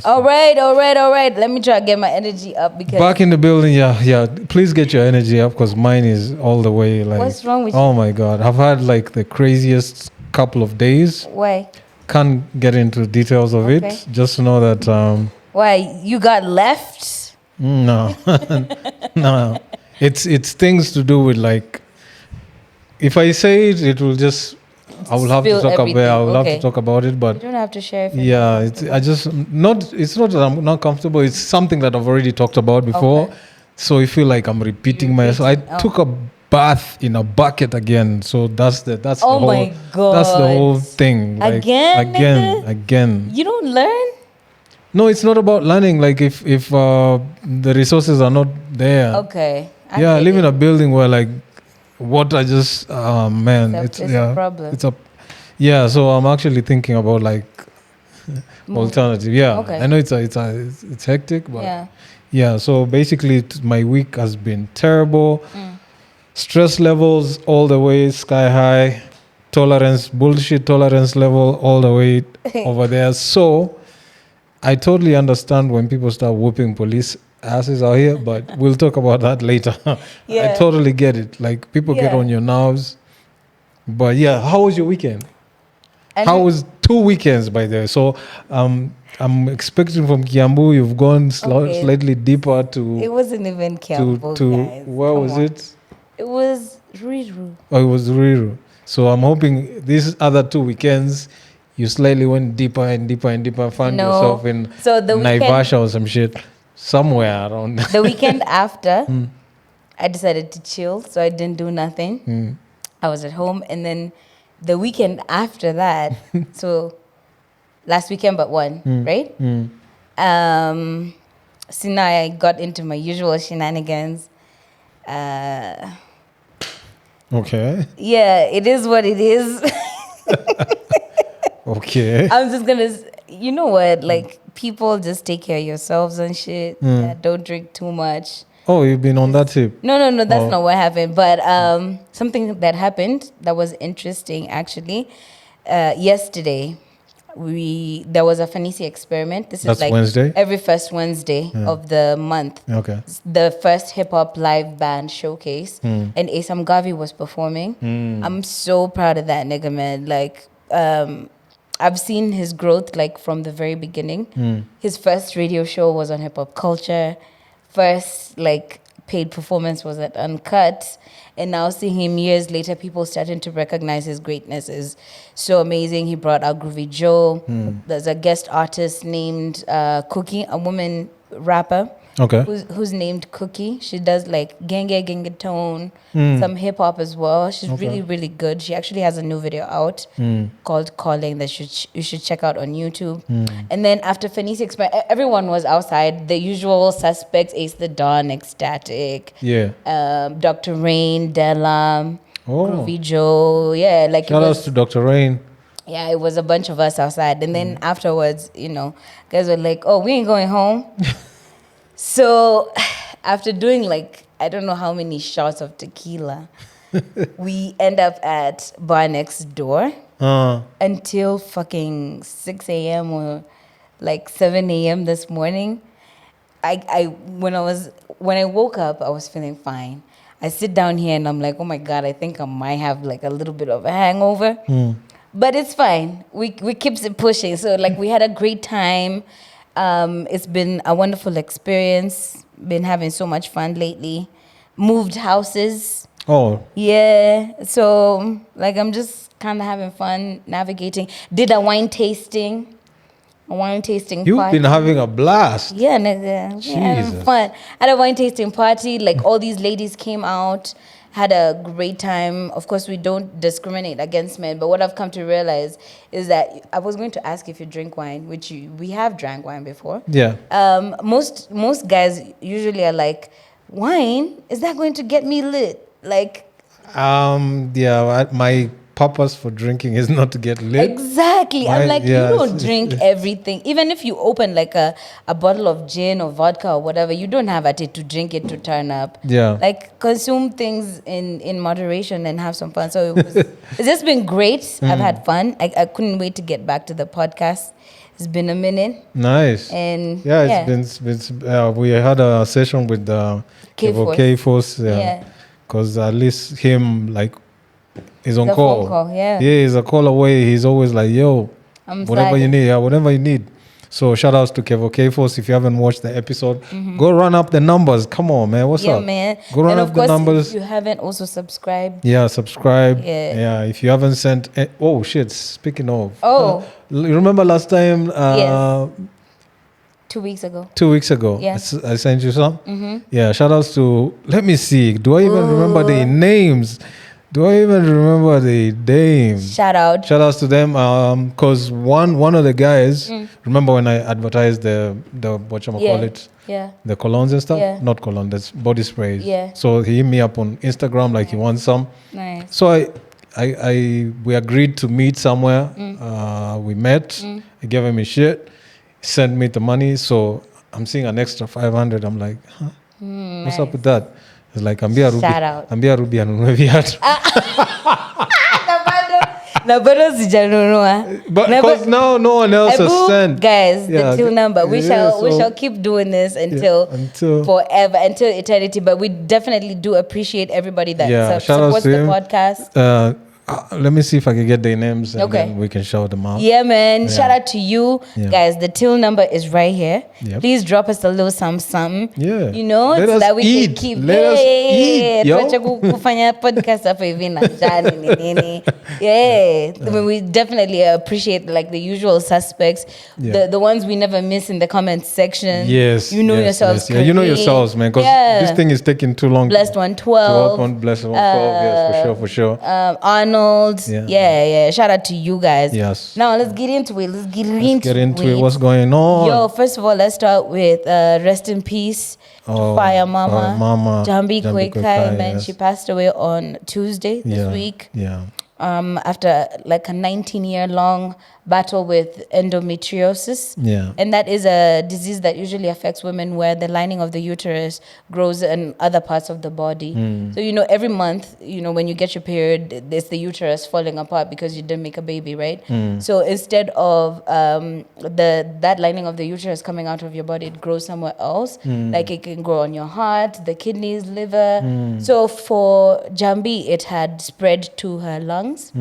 All right. Let me try to get my energy up because Back in the building, yeah. Please get your energy up because mine is all the way like. What's wrong with you? Oh my God, I've had like the craziest couple of days. Why? Can't get into details of it. Just know that. Why you got left? No, no. It's things to do with like. If I say it, it will just. I will have to talk about. I will have to talk about it, but you don't have to share. Yeah, I just not. It's not that I'm not comfortable. It's something that I've already talked about before, so I feel like I'm repeating myself. I took a bath in a bucket again, so that's the whole thing. Like, again. You don't learn. No, it's not about learning. Like if the resources are not there. Okay. I live in a building where like water just man, it's a problem. So I'm actually thinking about like alternative. I know it's hectic, but so basically my week has been terrible. Stress levels all the way sky high, bullshit tolerance level all the way over there. So I totally understand when people start whooping police asses out here, but we'll talk about that later. I totally get it. Like people get on your nerves. But how was your weekend? How was 2 weekends by the way? So I'm expecting from Kiambu you've gone slightly deeper to. It wasn't even Kiambu. Guys. Where was it? It was Ruiru. Oh, it was Ruiru. So I'm hoping these other 2 weekends you slightly went deeper and deeper and deeper, found yourself in Naivasha or some shit. Somewhere around. The weekend after, I decided to chill, so I didn't do nothing. I was at home, and then the weekend after that, so last weekend but one, right? So now I got into my usual shenanigans. Okay. Yeah, it is what it is. Okay. I'm just gonna, you know what, like, people just take care of yourselves and shit. Don't drink too much. Oh, you've been on that tip? No, that's not what happened. But something that happened that was interesting, actually. Yesterday, there was a Fanisi experiment. That's is like Wednesday? Every first Wednesday of the month. Okay. It's the first hip-hop live band showcase. And Asam Gavi was performing. I'm so proud of that nigga, man. Like, I've seen his growth like from the very beginning. His first radio show was on Hip Hop Culture. First like paid performance was at Uncut. And now seeing him years later, people starting to recognize his greatness is so amazing. He brought out Groovy Joe. There's a guest artist named Cookie, a woman rapper. Okay. Who's named Cookie. She does like genge tone, some hip hop as well. She's really, really good. She actually has a new video out called Calling that you should check out on YouTube. And then after Fanisi experiment, everyone was outside. The usual suspects: Ace the Don, Ecstatic, Dr. Rain, Della, Groovy Joe. Yeah, like shout outs to Dr. Rain. Yeah, it was a bunch of us outside. And then afterwards, guys were like, "Oh, we ain't going home." So after doing like, I don't know how many shots of tequila, we end up at bar next door until fucking 6 a.m. or like 7 a.m. this morning. When I woke up, I was feeling fine. I sit down here and I'm like, oh my God, I think I might have like a little bit of a hangover. But it's fine. We keeps it pushing. So like we had a great time. It's been a wonderful experience. Been having so much fun lately. Moved houses. Oh. Yeah. So, like, I'm just kind of having fun navigating. Did a wine tasting. You've party. Been having a blast. Yeah, nigga. Having fun. Had a wine tasting party. Like, all these ladies came out. Had a great time. Of course, we don't discriminate against men, but what I've come to realize is that I was going to ask if you drink wine, which we have drank wine before. Yeah. Most guys usually are like, wine? Is that going to get me lit? Like. My purpose for drinking is not to get lit. Exactly. I'm like, you don't drink everything. Even if you open like a bottle of gin or vodka or whatever, you don't have at it to drink it to turn up. Yeah. Like, consume things in moderation and have some fun. So it's just been great. I've had fun. I couldn't wait to get back to the podcast. It's been a minute. Nice. And it's been we had a session with K-Force. Yeah. Because at least him, like, he's on call. Phone call. Yeah, he's a call away. He's always like, yo, whatever you need. So shout outs to K-Force. If you haven't watched the episode, go run up the numbers. Come on, man. What's up? Yeah, man. Go run up the numbers. If you haven't also subscribed. Yeah, subscribe. Yeah. If you haven't sent... oh, shit. Speaking of... you remember last time... yes. 2 weeks ago. 2 weeks ago. Yeah. I sent you some. Yeah, shout outs to... Let me see. Do I even remember the names? Shout outs to them. Cause one of the guys, remember when I advertised the whatchamacallit? Yeah. The colognes and stuff? Yeah. Not cologne, that's body sprays. Yeah. So he hit me up on Instagram like he wants some. Nice. So we agreed to meet somewhere. We met. I gave him his shit. He sent me the money. So I'm seeing an extra 500. I'm like, huh? What's up with that? It's like, ambia Ruby anunue viatu. Na bado sijanunua. But because now no one else has sent. Guys, the till number. We shall keep doing this until forever, until eternity. But we definitely do appreciate everybody that supports the podcast. Let me see if I can get their names and then we can shout them out. Yeah, man. Shout out to you. Guys, the till number is right here. Yep. Please drop us a little something. Yeah. You know, so that we can keep. Let us eat, yo. Kufanya podcast hapa hivi na jani nini. Yeah. I mean, we definitely appreciate like the usual suspects. Yeah. The ones we never miss in the comments section. Yes. You know yourselves. Yes. Yeah, you know yourselves, man. Because this thing is taking too long. Blessed 112. Blessed 112. Yes, for sure. Arnold. Yeah. Shout out to you guys. Yes. Now let's get into it. Let's get into it. What's going on? Yo, first of all, let's start with rest in peace to Fyah Mama. Jambi Kwekai, man. Yes. She passed away on Tuesday this week. Yeah. After like a 19-year-long battle with endometriosis. Yeah. And that is a disease that usually affects women where the lining of the uterus grows in other parts of the body. So, every month, when you get your period, there's the uterus falling apart because you didn't make a baby, right? So instead of that lining of the uterus coming out of your body, it grows somewhere else. Like it can grow on your heart, the kidneys, liver. So for Jambi, it had spread to her lungs.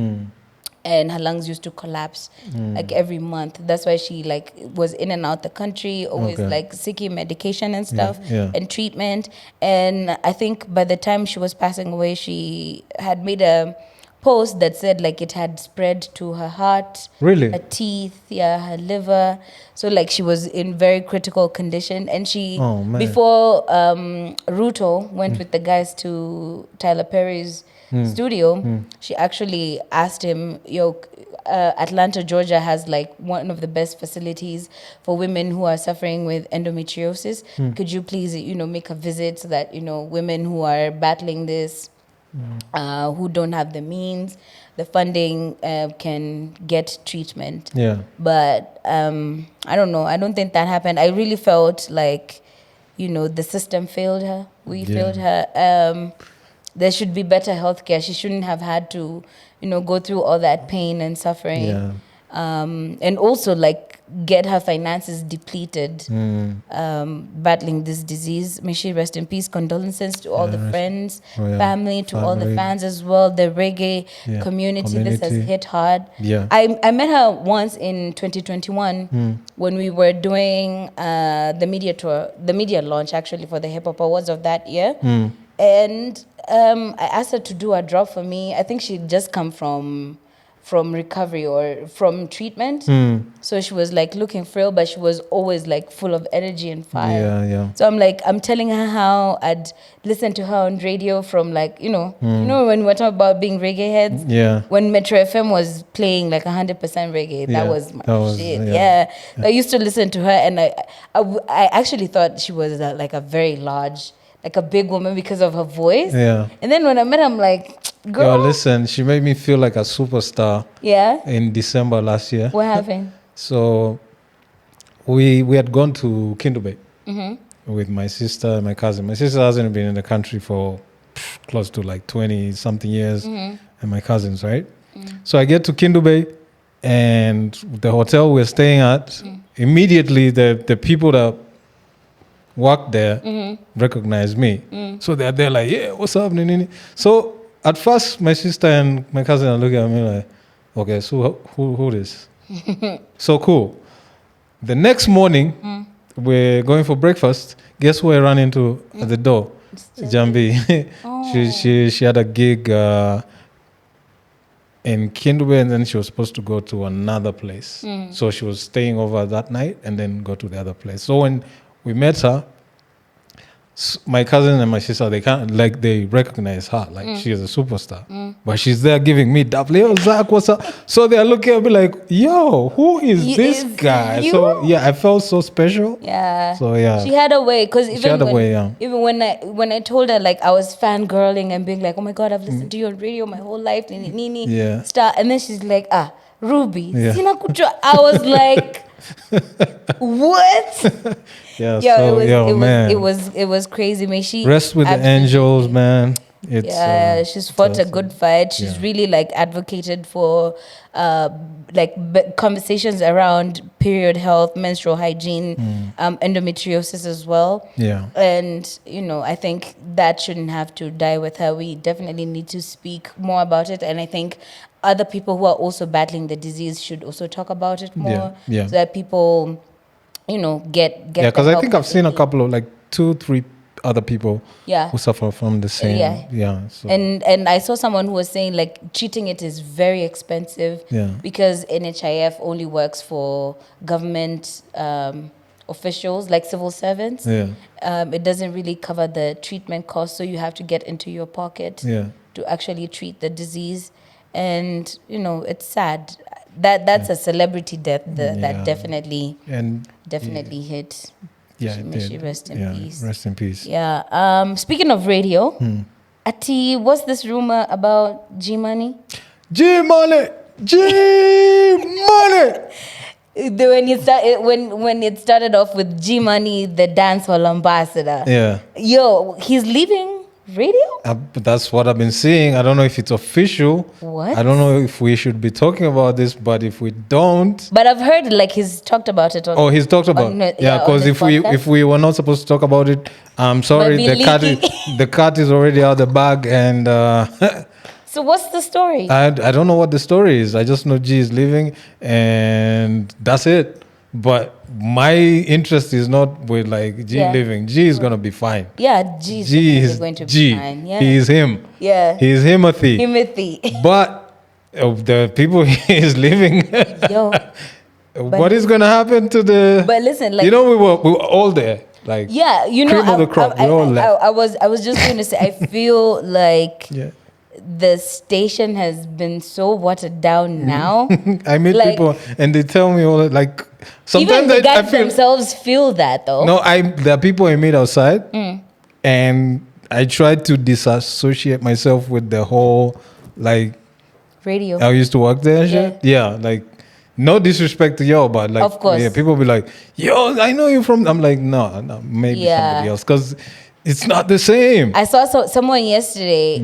And her lungs used to collapse like every month. That's why she like was in and out the country, always like seeking medication and stuff and treatment. And I think by the time she was passing away, she had made a post that said like it had spread to her heart, her teeth, her liver. So like she was in very critical condition. And she, before Ruto went with the guys to Tyler Perry's studio, she actually asked him, Atlanta, Georgia has like one of the best facilities for women who are suffering with endometriosis. Could you please, make a visit so that, women who are battling this, who don't have the means, the funding, can get treatment. Yeah. But I don't know. I don't think that happened. I really felt like, the system failed her. We failed her. There should be better healthcare. She shouldn't have had to, go through all that pain and suffering. Yeah. And also, like, get her finances depleted, battling this disease. May she rest in peace. Condolences to all the friends, family, to all the fans as well. The reggae community. This has hit hard. Yeah. I met her once in 2021 when we were doing the media tour, the media launch, actually, for the Hip Hop Awards of that year. And I asked her to do a drop for me. I think she'd just come from recovery or from treatment. So she was like looking frail, but she was always like full of energy and fire. Yeah. So I'm telling her how I'd listen to her on radio from like, when we're talking about being reggae heads. Yeah. When Metro FM was playing like 100% reggae, that was my shit. Yeah. I used to listen to her and I actually thought she was like a very large, like a big woman because of her voice. Yeah. And then when I met her, I'm like, girl. Yo, listen, she made me feel like a superstar. Yeah. In December last year. What happened? So we had gone to Kindube with my sister and my cousin. My sister hasn't been in the country for close to like 20 something years, and my cousins, right? So I get to Kindube, and the hotel we're staying at, immediately the people that work there recognize me. So they're like, yeah, what's up? So at first, my sister and my cousin are looking at me like, okay, so who this? So cool. The next morning, we're going for breakfast. Guess who I ran into at the door? Jambi. She had a gig in Kindwe, and then she was supposed to go to another place. So she was staying over that night and then go to the other place. So when we met her, my cousin and my sister, they recognize her, like she is a superstar. But she's there giving me double, yo, Zach, what's up? So they're looking at me like, yo, who is this guy? You? So yeah, I felt so special. Yeah. So yeah. She had a way, because even when I told her, like, I was fangirling and being like, oh my God, I've listened to you on radio my whole life, yeah. Star, and then she's like, Ruby, yeah. I was like, what? Yeah, it was crazy. May she rest with the angels, man. She's fought a good fight. She's really like advocated for conversations around period health, menstrual hygiene, endometriosis as well. Yeah. And I think that shouldn't have to die with her. We definitely need to speak more about it, and I think other people who are also battling the disease should also talk about it more, so that people get because I think I've seen a couple of 2-3 other people who suffer from the same so. And I saw someone who was saying treating it is very expensive because NHIF only works for government officials, like civil servants. It doesn't really cover the treatment cost, so you have to get into your pocket to actually treat the disease. And it's sad. That's a celebrity death that definitely hit. May she rest in peace. Rest in peace. Yeah. Speaking of radio, Ati, what's this rumor about G Money? G Money. When it started off with G Money, the dancehall ambassador. Yeah. Yo, he's leaving radio? That's what I've been seeing. I don't know if it's official. What? I don't know if we should be talking about this, but if we don't... But I've heard he's talked about it. He's talked about it. Yeah, because if we were not supposed to talk about it, I'm sorry, the cat is already out of the bag. And so what's the story? I don't know what the story is. I just know G is leaving, and that's it. But my interest is not with G living. G is gonna be fine. Yeah, G is going to be fine. Yeah. He is him. Yeah. He is Himothy. But of the people he is living, what is gonna happen to the? But listen, we were all there. Cream of the crop. We all left. I was just going to say, I feel like. The station has been so watered down now. I meet people and they tell me all sometimes even the guys themselves feel that though. No, there are people I meet outside, and I try to disassociate myself with the whole radio. I used to work there and shit. Yeah, no disrespect to y'all, but of course, people be like, yo, I know you from. I'm like, no, maybe somebody else, because it's not the same. I saw someone yesterday.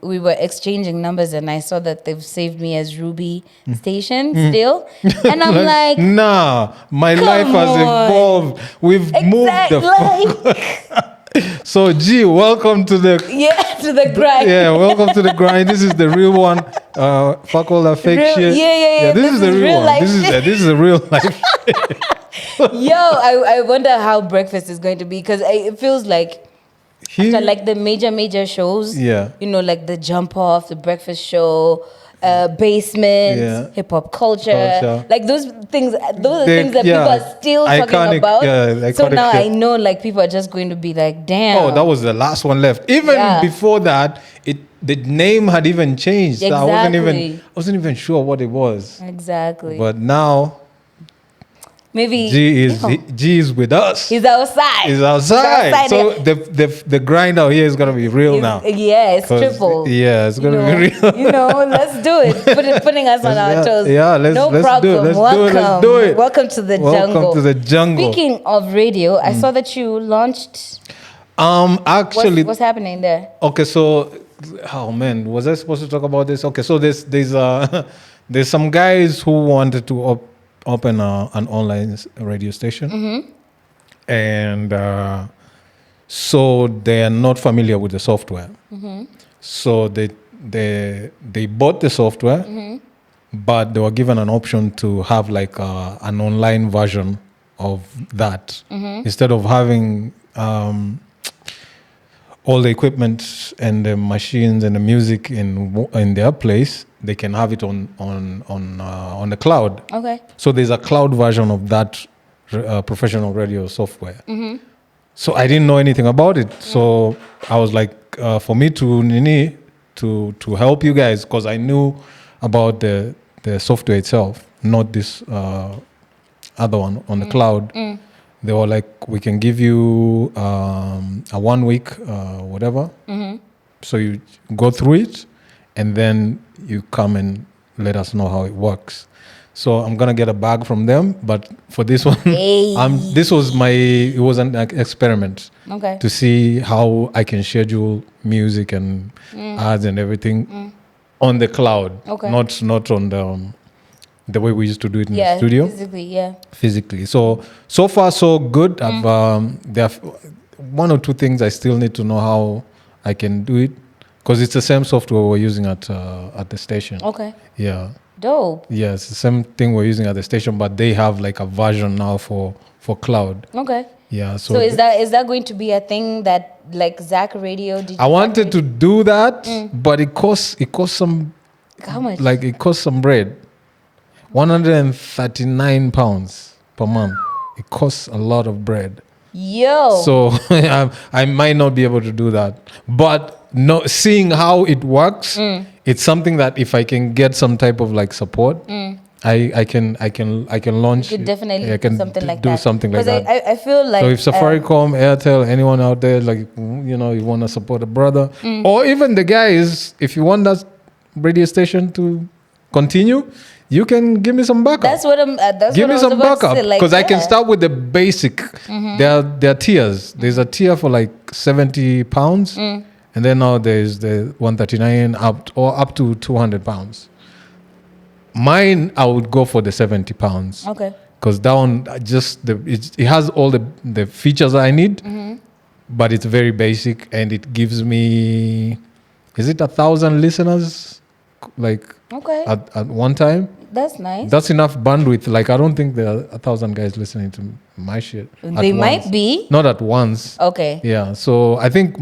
We were exchanging numbers, and I saw that they've saved me as Ruby Station still. And I'm like, nah, my life has evolved. We've moved the So G, welcome to the grind. Welcome to the grind. This is the real one. Fuck all that fake shit. Yeah. This is the real one. This is the real life. Yo, I wonder how breakfast is going to be, because it feels like after the major shows, the Jump Off, the Breakfast Show, Basement, Hip Hop Culture, those things that people are still talking about. So now shit. I know people are just going to be like, damn. Oh, that was the last one left. Even before that, the name had even changed. Exactly. I wasn't even sure what it was. Exactly. But now. Maybe G is with us. He's outside. So the grind out here is gonna be real now. Yeah, it's triple. Yeah, it's gonna be real. Let's do it. Putting us on our toes. Yeah, let's problem. Let's do it. Welcome to the jungle. Welcome to the jungle. Speaking of radio, I saw that you launched. Actually, what's happening there? Okay, so, oh man, was I supposed to talk about this? Okay, so there's there's some guys who wanted to open an online radio station, and so they are not familiar with the software. So they bought the software, but they were given an option to have like an online version of that instead of having all the equipment and the machines and the music in their place. They can have it on the cloud. Okay. So there's a cloud version of that professional radio software. So I didn't know anything about it. So I was like, for me to help you guys, because I knew about the software itself, not this other one on the cloud. They were like, we can give you a 1 week whatever. So you go through it, and then you come and let us know how it works. So I'm gonna get a bag from them, but for this one, it was an experiment to see how I can schedule music and ads and everything on the cloud, not on the way we used to do it in the studio. Physically. So far so good. There are one or two things I still need to know how I can do it, because it's the same software we're using at the station. Okay. Yeah. Dope. Yeah, it's the same thing we're using at the station, but they have like a version now for cloud. Okay. Yeah. So is that going to be a thing that like Zach Radio? I wanted to do that, but it costs some. How much? Like it costs some bread. £139 per month. It costs a lot of bread. Yo. So I might not be able to do that, but seeing how it works, it's something that if I can get some type of like support, I can launch. You could definitely I can do something like that. I feel like, so if Safaricom, Airtel, anyone out there, like you want to support a brother, or even the guys, if you want that radio station to continue, you can give me some backup. That's what I'm. Give me some backup, because I can start with the basic. There are tiers. There's a tier for like £70, and then now there's the 139 up to £200. Mine, I would go for the £70. Okay. Because that one it has all the features I need, but it's very basic, and it gives me, is it 1,000 listeners, like at one time? That's nice. That's enough bandwidth. Like I don't think there are 1,000 guys listening to my shit. They might be. Not at once. Okay. Yeah. So I think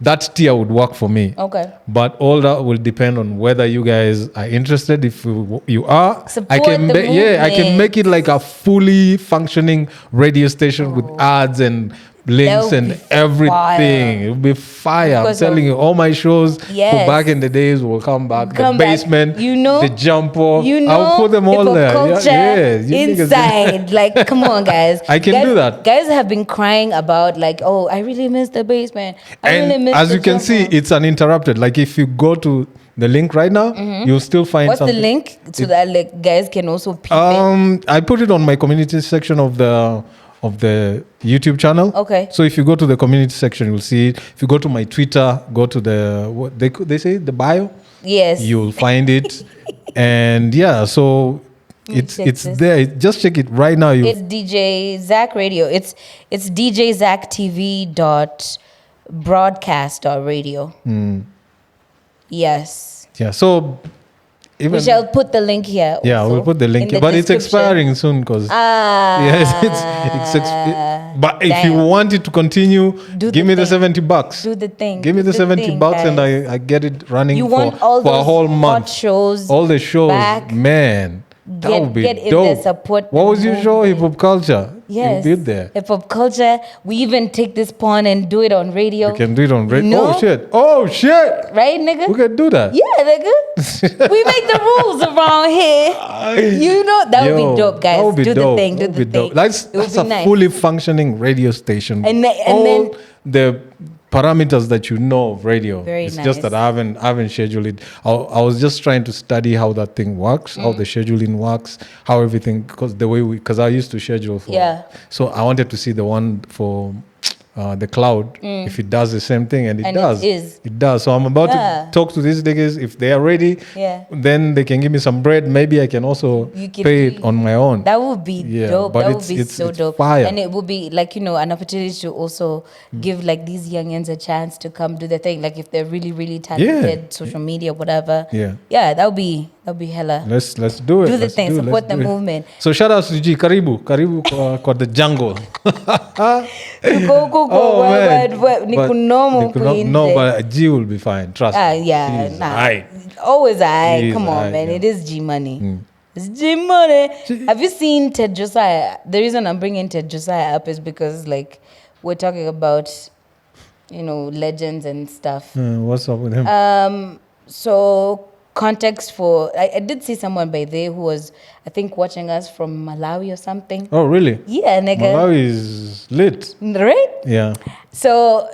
that tier would work for me. Okay. But all that will depend on whether you guys are interested. If you are, I can make it like a fully functioning radio station with ads and links and everything. Fire. It'll be fire. I'm telling you, all my shows for back in the days will come back. The basement, the jumper, I'll put them all there. Inside. Like, come on, guys. I can do that. Guys have been crying about like, oh, I really miss the basement. As you can see, it's uninterrupted. Like if you go to the link right now, you'll still find What's something. The link? So that like guys can also peep in? I put it on my community section of the YouTube channel. Okay. So if you go to the community section, you'll see it. If you go to my Twitter, go to the what they say, the bio. Yes. You'll find it. And so it's there. Just check it right now. It's DJ Zach Radio. It's djzacktv.broadcast.radio. Yes. Yeah. So we shall put the link here. Yeah, we'll put the link here. But it's expiring soon because but if you want it to continue, give me the $70. Do the thing. Give me the $70 and I get it running for a whole month. Shows. All the shows, back. Man. That would be dope. Support what was your show? Hip Hop Culture. Yes. You did there. Hip Hop Culture. We even take this pawn and do it on radio. We can do it on radio. Oh shit. Right, nigga? We can do that. Yeah, nigga. We make the rules around here. That would be dope, guys. That would be do dope. the thing. Do the thing. That's a nice. Fully functioning radio station. And then the parameters that of radio. Very it's nice. Just that I haven't scheduled it. I was just trying to study how that thing works, how the scheduling works, how everything, because I used to schedule for. Yeah. So I wanted to see the one for the cloud if it does the same thing, and it does. It does. So I'm about to talk to these niggas. If they are ready, then they can give me some bread. Maybe I can also pay it on my own. That would be dope. But that would be so dope. Fire. And it would be like, an opportunity to also give like these youngins a chance to come do their thing. Like if they're really, really talented, social media, whatever. Yeah, that would be hella. Let's do it. Do the thing, support the movement. So shout out to G. Karibu kwa the jungle. No, but G will be fine. Trust me. Always come on, man. It is G money. It's G money. Have you seen Ted Josiah? The reason I'm bringing Ted Josiah up is because like we're talking about, legends and stuff. What's up with him? So context for I did see someone by there who was, I think, watching us from Malawi or something. Oh, really? Yeah, nigga. Malawi is lit. Right? Yeah. So,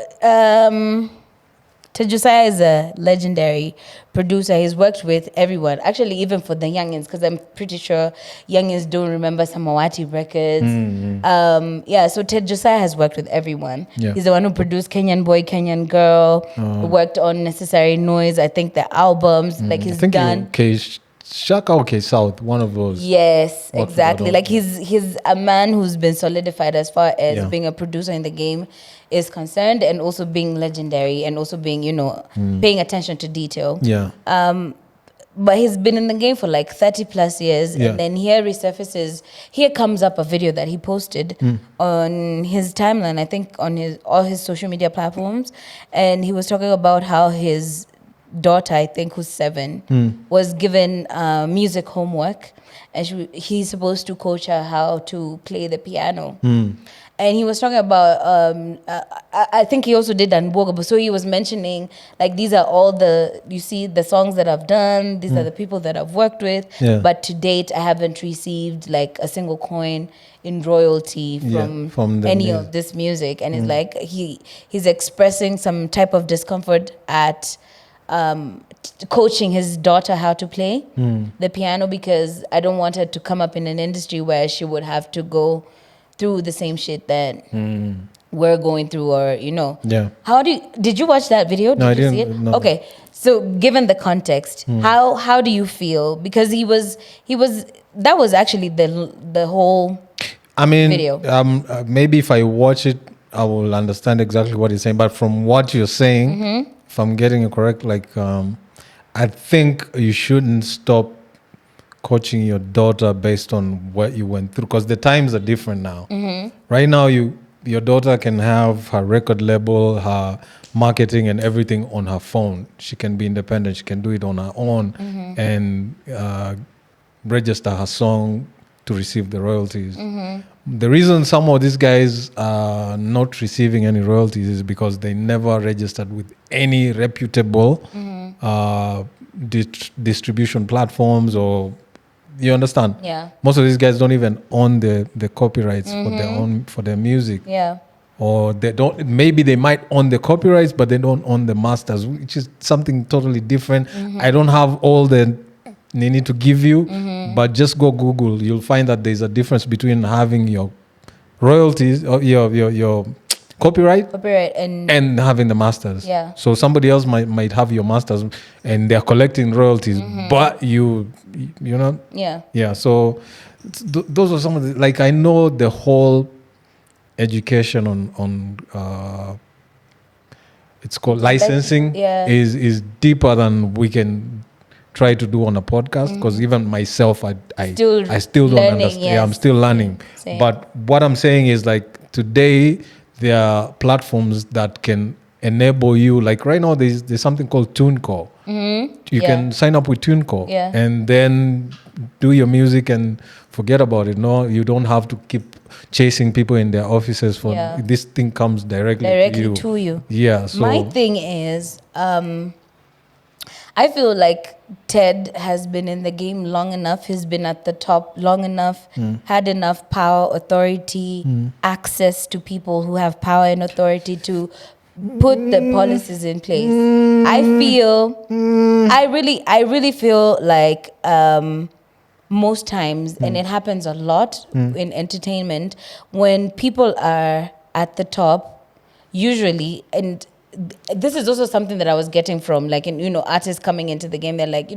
Ted Josiah is a legendary producer. He's worked with everyone, actually, even for the youngins, because I'm pretty sure youngins don't remember Samawati records. So Ted Josiah has worked with everyone. Yeah. He's the one who produced Kenyan Boy, Kenyan Girl, worked on Necessary Noise, I think the albums, like he's done. Shaka or South, one of those. Yes, exactly. Like he's a man who's been solidified as far as being a producer in the game is concerned, and also being legendary, and also being, paying attention to detail. Yeah. But he's been in the game for like 30 plus years, and then here comes up a video that he posted on his timeline, I think on all his social media platforms, and he was talking about how his daughter, I think, who's 7, was given music homework, and he's supposed to coach her how to play the piano. And he was talking about, I think he also did Nboga, so he was mentioning, like, these are all the songs that I've done, these are the people that I've worked with, but to date, I haven't received, like, a single coin in royalty from any of this music. And it's like, he's expressing some type of discomfort at coaching his daughter how to play the piano, because I don't want her to come up in an industry where she would have to go through the same shit that we're going through, or did you watch that video? No, I didn't see it? no. Okay, so given the context, how do you feel? Because he was that was actually the whole video. Maybe if I watch it, I will understand exactly what he's saying, but from what you're saying, if I'm getting it correct, like I think you shouldn't stop coaching your daughter based on what you went through, because the times are different now. Right now, your daughter can have her record label, her marketing and everything on her phone. She can be independent. She can do it on her own and register her song to receive the royalties. The reason some of these guys are not receiving any royalties is because they never registered with any reputable distribution platforms, or you understand? Yeah. Most of these guys don't even own the copyrights for their music. Yeah. Or they don't. Maybe they might own the copyrights, but they don't own the masters, which is something totally different. I don't have all they need to give you, but just go Google. You'll find that there's a difference between having your royalties or your copyright and having the masters. Yeah. So somebody else might have your masters and they're collecting royalties, but you know. Yeah. Yeah. So those are some of the, like, I know the whole education on it's called licensing is deeper than we can try to do on a podcast, because even myself I still don't understand. Yes. I'm still learning. Same. But what I'm saying is, like, today there are platforms that can enable you, like right now there's something called TuneCore. You can sign up with TuneCore and then do your music and forget about it. No, you don't have to keep chasing people in their offices for this thing comes directly to you. Yeah. So my thing is, I feel like Ted has been in the game long enough. He's been at the top long enough, had enough power, authority, access to people who have power and authority to put the policies in place. I really feel like most times, and it happens a lot in entertainment, when people are at the top, usually, and this is also something that I was getting from artists coming into the game. They're like,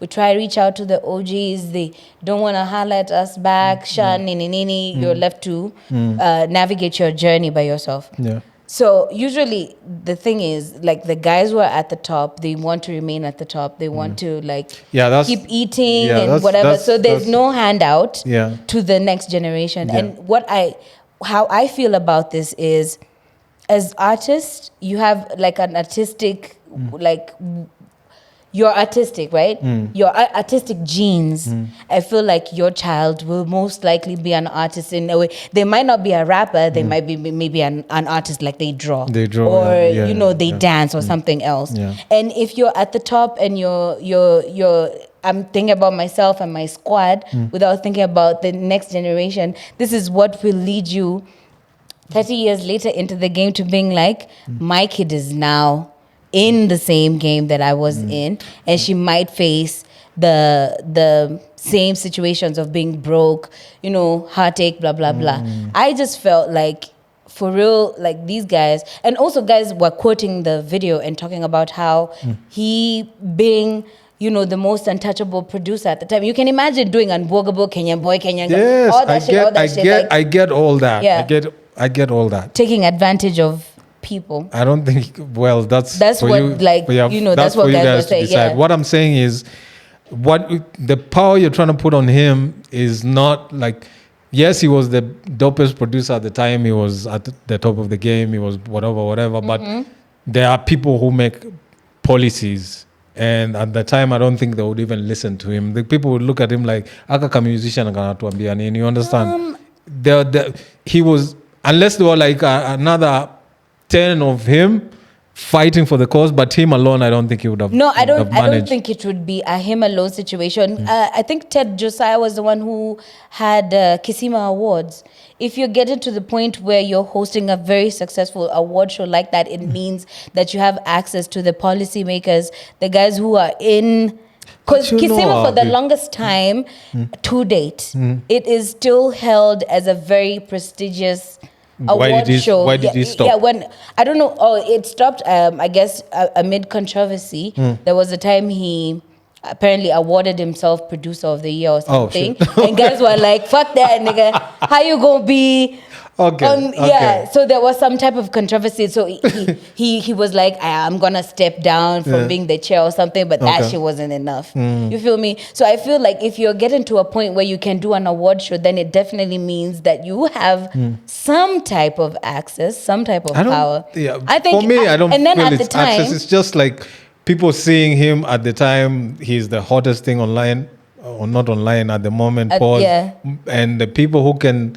we try to reach out to the OGs. They don't want to highlight us back. Shan, nini. You're left to navigate your journey by yourself. Yeah. So usually the thing is, like, the guys who are at the top, they want to remain at the top. They want to keep eating and whatever. So there's no handout to the next generation. Yeah. And how I feel about this is, as artists, you have like an artistic, you're artistic, right? Your artistic genes. I feel like your child will most likely be an artist in a way. They might not be a rapper. They might be maybe an artist, like they draw. Or they dance or something else. Yeah. And if you're at the top and you're I'm thinking about myself and my squad without thinking about the next generation, this is what will lead you 30 years later into the game to being like, my kid is now in the same game that I was in, and she might face the same situations of being broke, heartache, blah, blah, blah. I just felt like, for real, like, these guys, and also guys were quoting the video and talking about how he being the most untouchable producer at the time. You can imagine doing Unbogable, Kenyan Boy, Kenyan Girl, yes, all that shit. I get all that. Yeah. I get all that. Taking advantage of people. I don't think. Well, that's what that's what guys will say. Yeah. What I'm saying is, what the power you're trying to put on him is not like. Yes, he was the dopest producer at the time. He was at the top of the game. He was whatever. But there are people who make policies. And at the time, I don't think they would even listen to him. The people would look at him like, "Aka musician, and you understand?" He was, unless there were like another 10 of him fighting for the cause, but him alone, I don't think he would have. No, I don't think it would be a him alone situation. I think Josiah was the one who had Kisima Awards. If you're getting to the point where you're hosting a very successful award show like that, it means that you have access to the policymakers, the guys who are in. Because Kisima, for the longest time, to date, it is still held as a very prestigious award show. Why did he stop? Yeah, when I don't know. Oh, it stopped. I guess amid controversy. There was a time he apparently awarded himself producer of the year or something, and guys were like, "Fuck that, nigga! How you gonna be?" Okay. Yeah, so there was some type of controversy. So he was like, I'm gonna step down from being the chair or something, but that shit wasn't enough. You feel me? So I feel like if you're getting to a point where you can do an award show, then it definitely means that you have some type of access, some type of power. Yeah, I think for me, I don't feel it's access. It's just like people seeing him at the time. He's the hottest thing online, or not online at the moment. And the people who can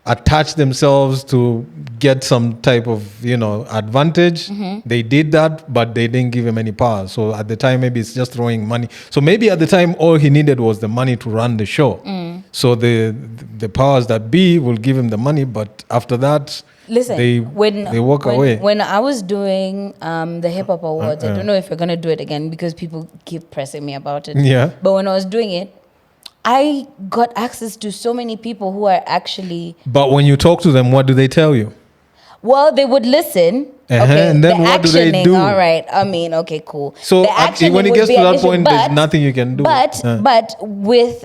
attach themselves to get some type of advantage. They did that, but they didn't give him any power. So at the time, maybe it's just throwing money. So maybe at the time, all he needed was the money to run the show. So the powers that be will give him the money, but after that, they walk away. When I was doing the Hip Hop Awards, I don't know if we're gonna do it again because people keep pressing me about it. Yeah. But when I was doing it, I got access to so many people who are actually... But when you talk to them, what do they tell you? Well, they would listen. Okay, and then what do they do? All right. I mean, okay, cool. So when it gets to that point, there's nothing you can do. But with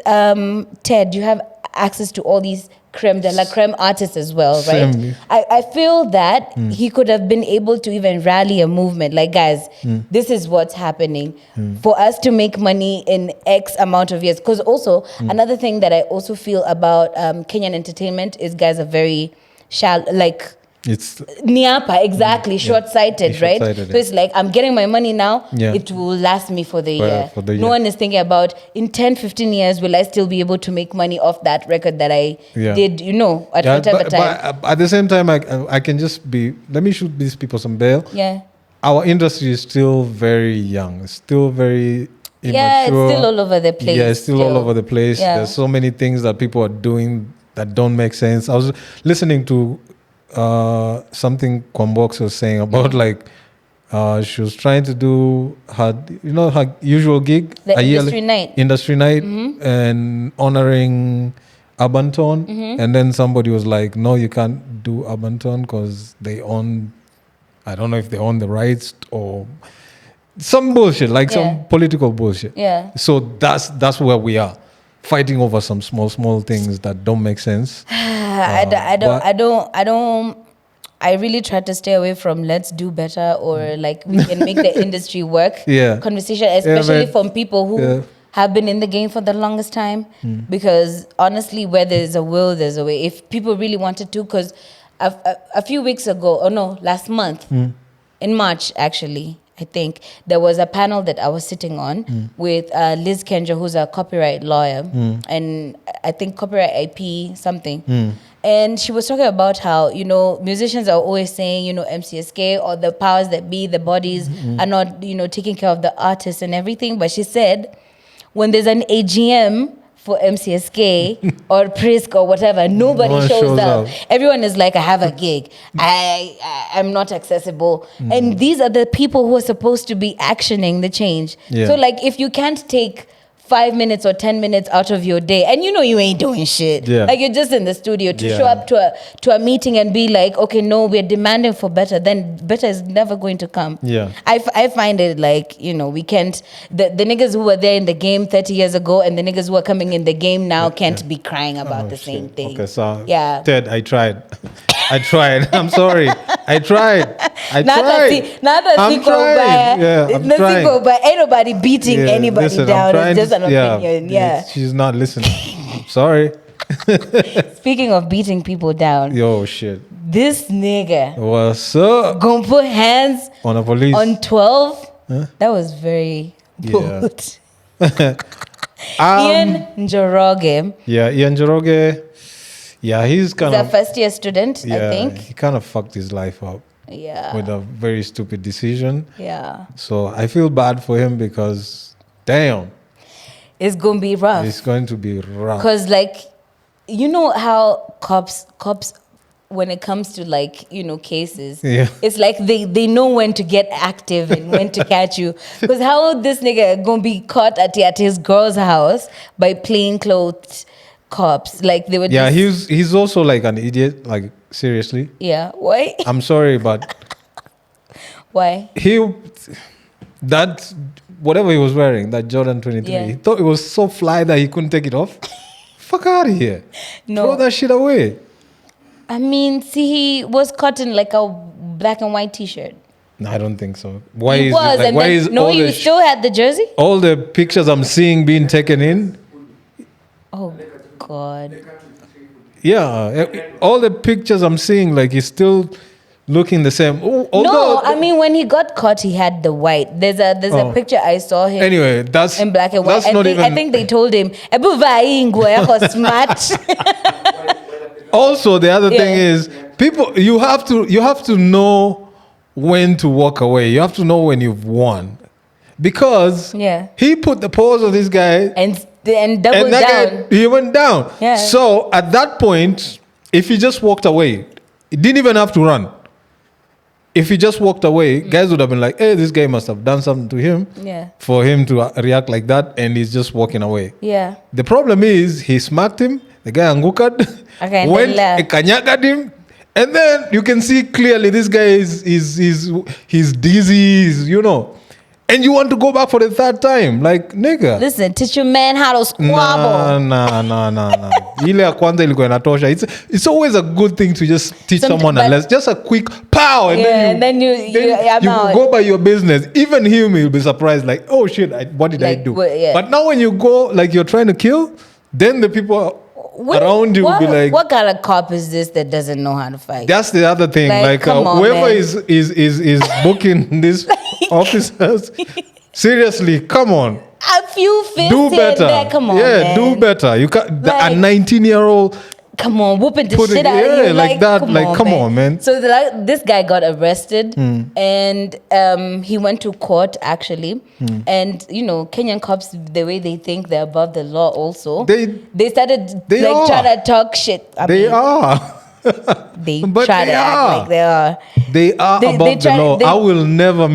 Ted, you have access to all these creme de la creme artists as well, right? I feel that he could have been able to even rally a movement. Like, guys, this is what's happening. For us to make money in X amount of years. Because also, another thing that I also feel about Kenyan entertainment is guys are very shallow, like... It's Niapa, exactly, short-sighted, right? So it's like, I'm getting my money now, it will last me for the year. No one is thinking about, in 10, 15 years, will I still be able to make money off that record that I did, at whatever time. But at the same time, I can just let me shoot these people some bail. Yeah. Our industry is still very young. It's still very immature. Yeah, it's still all over the place. Yeah, it's still all over the place. Yeah. There's so many things that people are doing that don't make sense. I was listening to something Kwambox was saying about she was trying to do her usual gig, the industry night, and honoring Abanton, and then somebody was like, no, you can't do Abanton because they own I don't know if they own the rights or some bullshit, like some political bullshit. Yeah. So that's where we are, fighting over some small things that don't make sense. I really try to stay away from let's do better or like we can make the industry work conversation, especially from people who have been in the game for the longest time. Because honestly, where there's a will, there's a way. If people really wanted to, because a few weeks ago, last month, in March actually, I think, there was a panel that I was sitting on with Liz Kenja, who's a copyright lawyer, and I think copyright IP something. And she was talking about how, musicians are always saying, MCSK or the powers that be, the bodies are not, taking care of the artists and everything. But she said, when there's an AGM for MCSK or Prisk or whatever, nobody shows up. Everyone is like, I have a gig. I'm not accessible. And these are the people who are supposed to be actioning the change. Yeah. So like, if you can't take 5 minutes or 10 minutes out of your day, and you ain't doing shit. Yeah. Like you're just in the studio to show up to a meeting and be like, okay, no, we're demanding for better. Then better is never going to come. Yeah, I find it like we can't. The niggas who were there in the game 30 years ago and the niggas who are coming in the game now can't be crying about the same thing. Okay, so Ted, I tried. I'm sorry. I tried. I'm trying. But ain't nobody beating anybody down. It's just an opinion. Yeah. She's not listening. Sorry. Speaking of beating people down. Yo, shit. This nigga. What's up? Gonna put hands on a police. On 12. Huh? That was very bold. Ian Njoroge. Yeah, Ian Njoroge. Yeah, he's a first-year student, I think. He kind of fucked his life up. Yeah. With a very stupid decision. Yeah. So I feel bad for him because, damn. It's going to be rough. It's going to be rough. Because, how cops, when it comes to, cases, it's like they know when to get active and when to catch you. Because how this nigga going to be caught at his girl's house by plainclothes cops? Like, they were he's also like an idiot, like, seriously. Yeah, why? I'm sorry, but why? Whatever he was wearing, that Jordan 23, he thought it was so fly that he couldn't take it off. Fuck out of here. No. Throw that shit away. I mean, see, he was caught in like a black and white t-shirt. No, I don't think so. You still had the jersey? All the pictures I'm seeing being taken in. Oh God. Yeah, all the pictures I'm seeing, like, he's still looking the same. I mean, when he got caught, he had the white. There's a picture I saw him. Anyway, that's in black and white. I think they told him, smart. Also, the other thing is, people, you have to know when to walk away. You have to know when you've won, because he put the pose of this guy and doubled down. He went down. Yeah. So at that point, if he just walked away, he didn't even have to run. If he just walked away, guys would have been like, hey, this guy must have done something to him for him to react like that, and he's just walking away. Yeah. The problem is, he smacked him, the guy angukad, went, kanyagad him, and then you can see clearly this guy is dizzy, and you want to go back for the third time. Like, nigga. Listen, teach your man how to squabble. Nah. Ile ya kwanza ilikuwa inatosha. It's always a good thing to just teach someone unless just a quick pow, and then you go by your business. Even him will be surprised, like, oh shit, what did I do? But now when you go like you're trying to kill, then the people around you will be like, what kind of cop is this that doesn't know how to fight? That's the other thing. Like whoever is booking these officers, seriously, come on. A few fists do better. There, come on, man. Do better. You can't. A 19-year-old. Come on, whooping the shit out of you. Like that. Come on, man. So this guy got arrested, and he went to court actually. And Kenyan cops, the way they think they're above the law, also they started trying to talk shit. They are. They try to act like they are. They are above the law. I will never.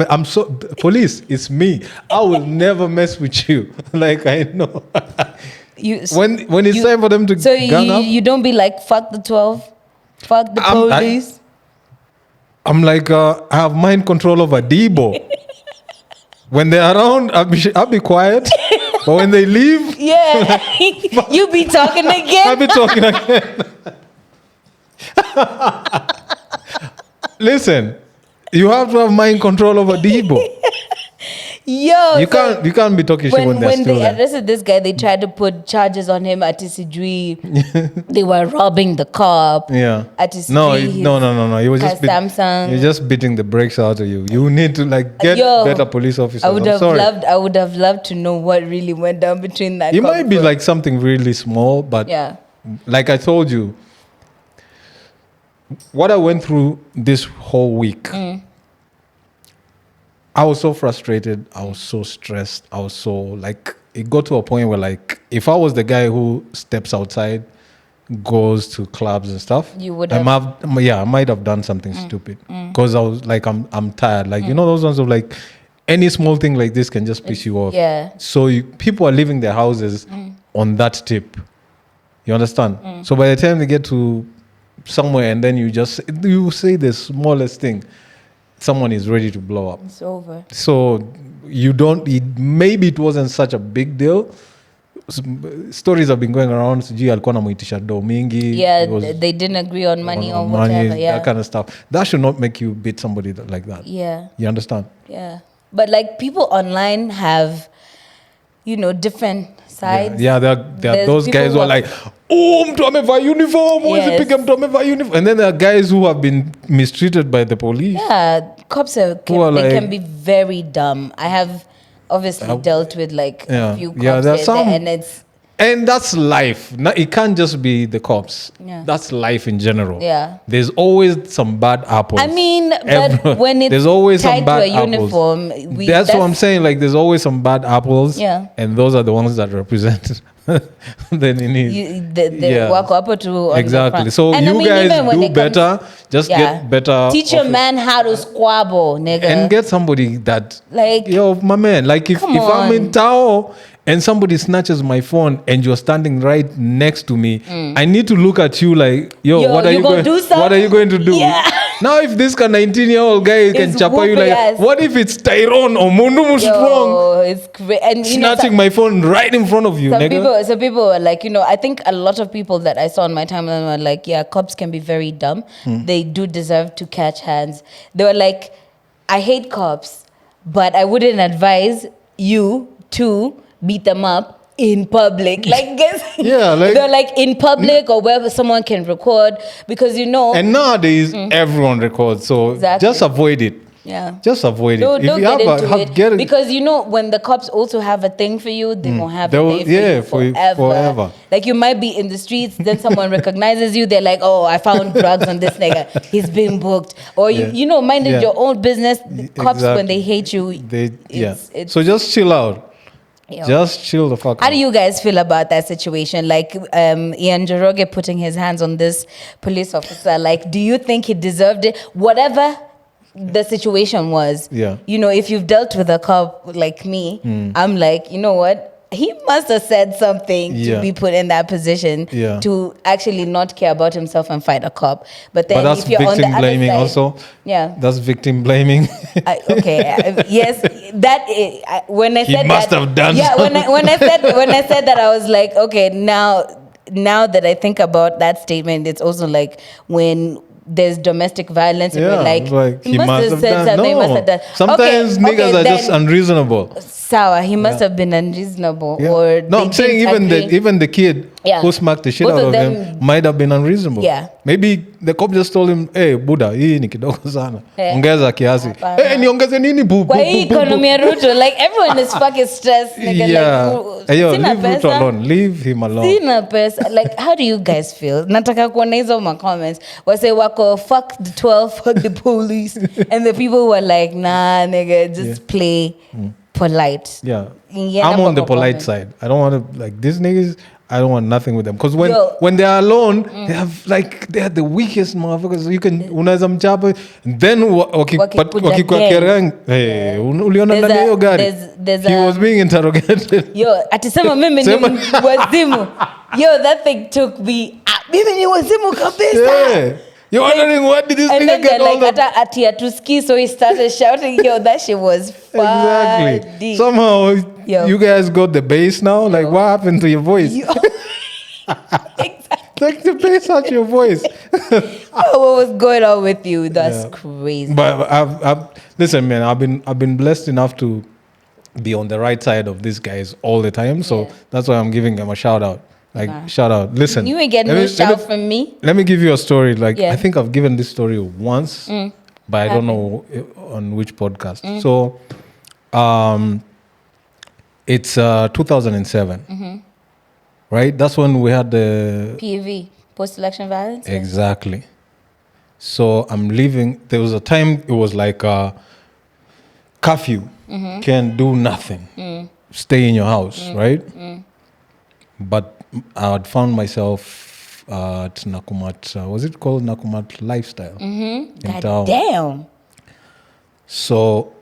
Police. It's me. I will never mess with you. Like, I know. When it's time for them to gang up, you don't be like, fuck the 12, fuck the police. I'm like, I have mind control over Debo. When they're around, I'll be quiet. But when they leave... Yeah. You be talking again. I'll be talking again. Listen, you have to have mind control over Debo. Yo, you can't be talking shit when they arrested this guy, they tried to put charges on him at TCG. They were robbing the cop. Yeah. At TCG. No. He was just Samsung. You're just beating the brakes out of you. You need to get better police officers. I would have loved to know what really went down between that. It might be like something really small, but like I told you, what I went through this whole week. I was so frustrated. I was so stressed. I was so like, it got to a point where like, if I was the guy who steps outside, goes to clubs and stuff, you would have. I might have done something stupid because I was like, I'm tired. Like, you know, those ones of like, any small thing like this can just piss you off. Yeah. So people are leaving their houses on that tip. You understand? So by the time they get to somewhere and then you say the smallest thing, someone is ready to blow up. It's over. So maybe it wasn't such a big deal. Stories have been going around. Yeah, they didn't agree on money or whatever. That kind of stuff. That should not make you beat somebody like that. Yeah. You understand? Yeah. But like people online have, different sides. Yeah, there are those guys who are like, mtu amevaa uniform, uniform. And then there are guys who have been mistreated by the police. Yeah, cops can be very dumb. I have obviously dealt with like a few cops and that's life. It can't just be the cops. Yeah. That's life in general. Yeah. There's always some bad apples. I mean, but when it's there's always tied some bad to a uniform, that's what I'm saying. Like, there's always some bad apples. Yeah. And those are the ones that represent the work up to exactly. So and you guys do better. Just get better. Teach your man how to squabble, nigga. And get somebody that like, yo, my man. Like if I'm in Tao and somebody snatches my phone and you're standing right next to me, I need to look at you like, yo what are you going to do? Yeah. Now if this 19-year-old guy can chapa you like, what if it's Tyrone or Mundu Strong? It's great. And snatching my phone right in front of you. Some people are like, I think a lot of people that I saw on my timeline were like, yeah, cops can be very dumb. They do deserve to catch hands. They were like, I hate cops, but I wouldn't advise you to beat them up in public. Like, they're like in public or wherever someone can record, because and nowadays everyone records, so just avoid it. Yeah, just avoid it. Don't get into it because when the cops also have a thing for you, they won't have it for you forever. Like, you might be in the streets, then someone recognizes you. They're like, "Oh, I found drugs on this nigga. He's been booked." Or minded your own business. The cops, when they hate you, so just chill out. Just chill the fuck out. How do you guys feel about that situation? Like, Njoroge putting his hands on this police officer. Like, do you think he deserved it? Whatever the situation was. Yeah. If you've dealt with a cop like me, I'm like, you know what? He must have said something to be put in that position to actually not care about himself and fight a cop. But then that's if you're on the other blaming side, also. Yeah. That's victim blaming. Yes. When I said he must have done. Yeah. When I said that, I was like, okay, now that I think about that statement, it's also like when there's domestic violence and we're like he must have said something. He must have done. Sometimes niggas are just unreasonable. Sour. He must have been unreasonable. Yeah. Or no, I'm saying even the kid who smacked the shit out of him might have been unreasonable. Yeah. Maybe the cop just told him, hey, Buddha, hii ni kidogo sana. Ongeza kiasi. Hey, niongeze nini bu? Kwa hii economy ya Ruto, like everyone is fucking stressed. Nigga. Yeah. Like, leave Ruto alone. Leave him alone. Sina pesa. Like, how do you guys feel? Nataka kuona hizo ma comments. Wase wako, fuck the 12, fuck the police. And the people who are like, nah, nigga, just play polite. Yeah. I'm on the polite side. I don't want to, like, these niggas, I don't want nothing with them. Because when they're alone, they are the weakest motherfuckers. You can, unaweza mchapa, then wakikuwa hey, uliona ndani hiyo gari. He was being interrogated. Yo, atisema mimi ni wazimu. Yo, that thing took me, mimi ni wazimu kabisa. Yeah. You're wondering what did this and nigga get all like at to ski, so he started shouting, yo, that shit was funny. Exactly. Somehow you guys got the bass now. Like what happened to your voice? Exactly. Take the bass out your voice. What was going on with you? That's crazy. But I've listen, man. I've been blessed enough to be on the right side of these guys all the time. So that's why I'm giving them a shout out. Like shout out. Listen, you ain't getting no shout from me. Let me give you a story. Like I think I've given this story once, but I don't know on which podcast. So, it's 2007. Right? That's when we had the PEV, post-election violence. Exactly. So I'm leaving. There was a time it was like curfew. Can't do nothing. Stay in your house, right? But I had found myself at Nakumat. Was it called Nakumat Lifestyle? God damn. So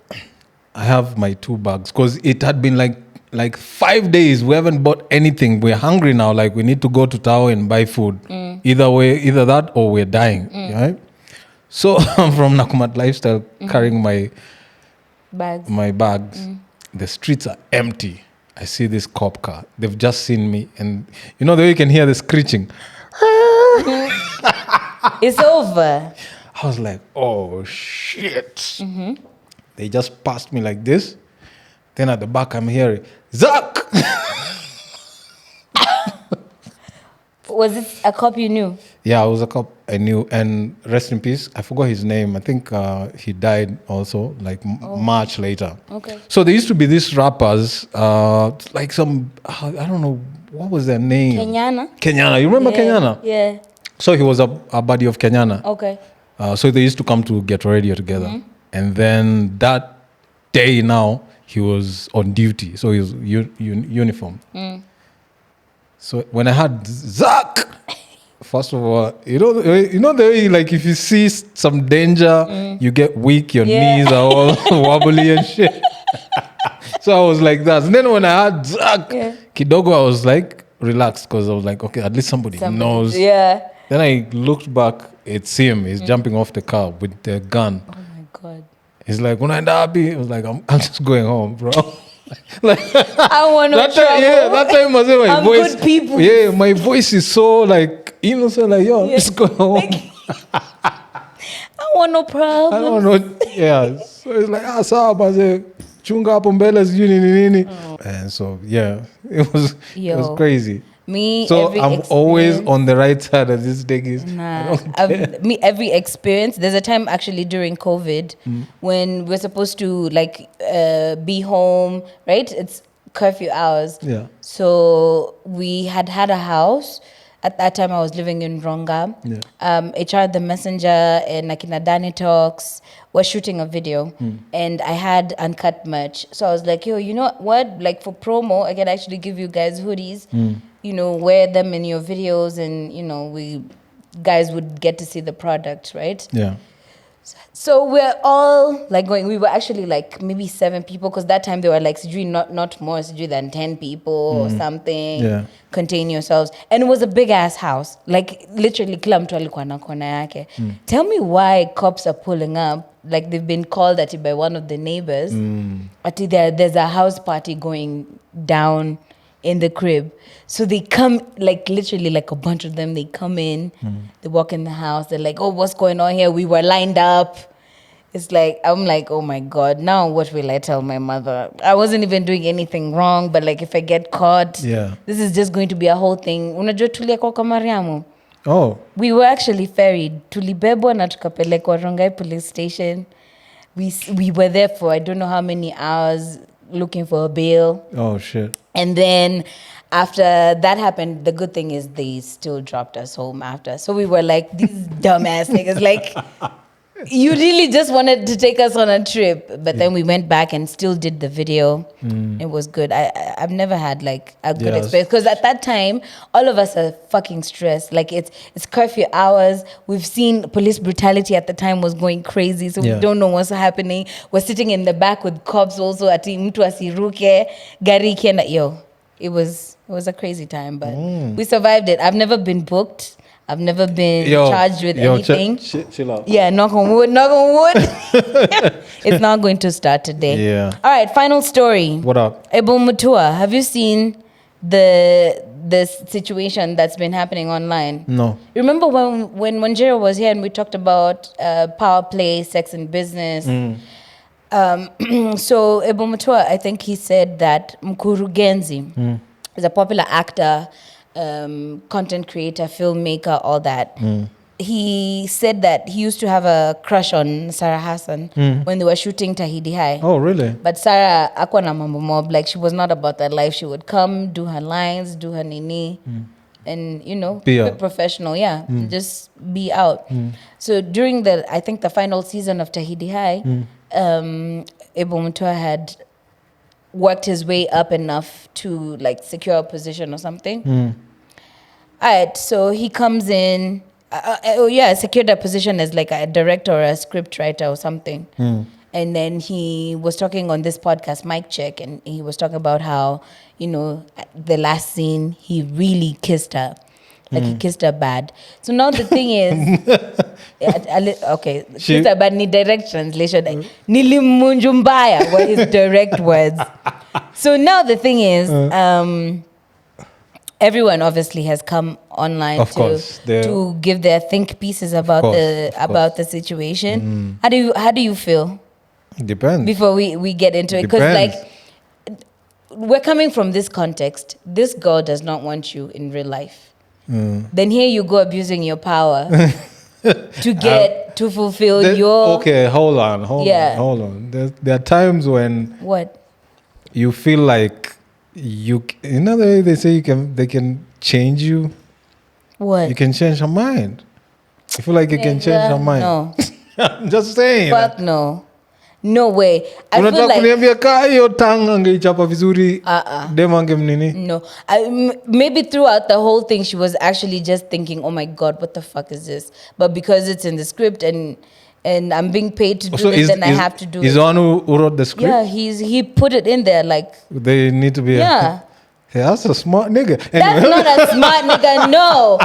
I have my 2 bags because it had been like 5 days. We haven't bought anything. We're hungry now. Like we need to go to Tao and buy food. Either that or we're dying. Right? So I'm from Nakumat Lifestyle carrying my bags. The streets are empty. I see this cop car. They've just seen me. And you know the way you can hear the screeching. It's over. I was like, oh shit. They just passed me like this. Then at the back I'm hearing, Zak! Was it a cop you knew? Yeah, it was a cop I knew. And rest in peace, I forgot his name. I think he died also, like March later. Okay. So there used to be these rappers, like some, I don't know, what was their name? Kenyana. You remember Kenyana? Yeah. So he was a buddy of Kenyana. Okay. So they used to come to Get Radio together. And then that day now, he was on duty. So he was uniform. So when I had Zak, first of all, you know the way, like if you see some danger, you get weak, your knees are all wobbly and shit. So I was like that. And then when I had Zak, kidogo, I was like relaxed because I was like, okay, at least somebody knows. Yeah. Then I looked back, it's him. He's jumping off the car with the gun. Oh my God. He's like, when I was like, I'm just going home, bro. Like, I want no trouble. That time was my I'm voice. Good people. Yeah, my voice is so like innocent, like yo, just go home. I want no problem. I don't know. Yeah. So it's like, sawa maze, chunga hapo mbele sijui nini. And so it was crazy. I'm always on the right side of this niggas. Every experience. There's a time actually during COVID when we're supposed to be home, right? It's curfew hours. Yeah. So we had a house. At that time, I was living in Ronga. Yeah. HR The Messenger and Nakina Dani Talks was shooting a video. And I had uncut merch. So I was like, yo, you know what? Like for promo, I can actually give you guys hoodies. You know, wear them in your videos and, you know, we guys would get to see the product, right? Yeah. So we're all like going, we were actually like maybe 7 people because that time they were like, not more than 10 people or something. Yeah. Contain yourselves. And it was a big ass house. Like literally, kila mtu alikuwa na kona yake. Tell me why cops are pulling up. Like they've been called at it by one of the neighbors. There's a house party going down in the crib. So they come, like literally like a bunch of them, they come in, they walk in the house, they're like, oh, what's going on here? We were lined up. It's like, I'm like, oh my God, now what will I tell my mother? I wasn't even doing anything wrong, but like if I get caught, this is just going to be a whole thing. Unajua tuliekwa kwa Mariamu. Oh. We were actually ferried. Tulibebwa na tukapelekwa Rongai police station. We were there for I don't know how many hours looking for a bail. Oh shit. And then after that happened, the good thing is they still dropped us home after. So we were like, these dumbass niggas, like, you really just wanted to take us on a trip. But then we went back and still did the video. It was good. I've never had like a good experience. Because at that time, all of us are fucking stressed. Like it's curfew hours. We've seen police brutality at the time was going crazy. So we don't know what's happening. We're sitting in the back with cops also. Ati mtu asiruke, gari kienda. Yo, it was a crazy time, but we survived it. I've never been booked. I've never been charged with anything. Chill out. Yeah, knock on wood. It's not going to start today. Yeah. All right, final story. What up? Abel Mutua, have you seen the situation that's been happening online? No. Remember when Njoroge was here and we talked about power play, sex and business? So Abel Mutua, I think he said that Mkurugenzi is a popular actor, content creator, filmmaker, all that. He said that he used to have a crush on Sarah Hassan when they were shooting Tahidi High. Oh, really? But Sarah, akwana mambo mob, like she was not about that life. She would come, do her lines, do her nini, and be professional. Yeah, just be out. So during I think the final season of Tahidi High, Abel Mutua had worked his way up enough to like secure a position or something. All right, so he comes in. Secured a position as like a director or a script writer or something. And then he was talking on this podcast, Mic Check, and he was talking about how, the last scene, he really kissed her. Like he kissed her bad. So now the thing is, kissed her bad, ni direct translation. Nilimunjumbaya were his direct words. So now the thing is, everyone obviously has come online to give their think pieces about the situation. How do you feel? Depends. Before we get into it, because like we're coming from this context. This girl does not want you in real life. Then here you go abusing your power to fulfill your. Okay, hold on. There are times when you feel like. They say they can change you. What? You can change your mind. I feel like you can change your mind. No. I'm just saying. Fuck no. No way. I feel like no. Maybe throughout the whole thing she was actually just thinking, oh my God, what the fuck is this? But because it's in the script and I'm being paid to do it, then I have to do it. He's the one who wrote the script? Yeah, he put it in there like... They need to be... Yeah. That's a smart nigga. Anyway. That's not a smart nigga, no.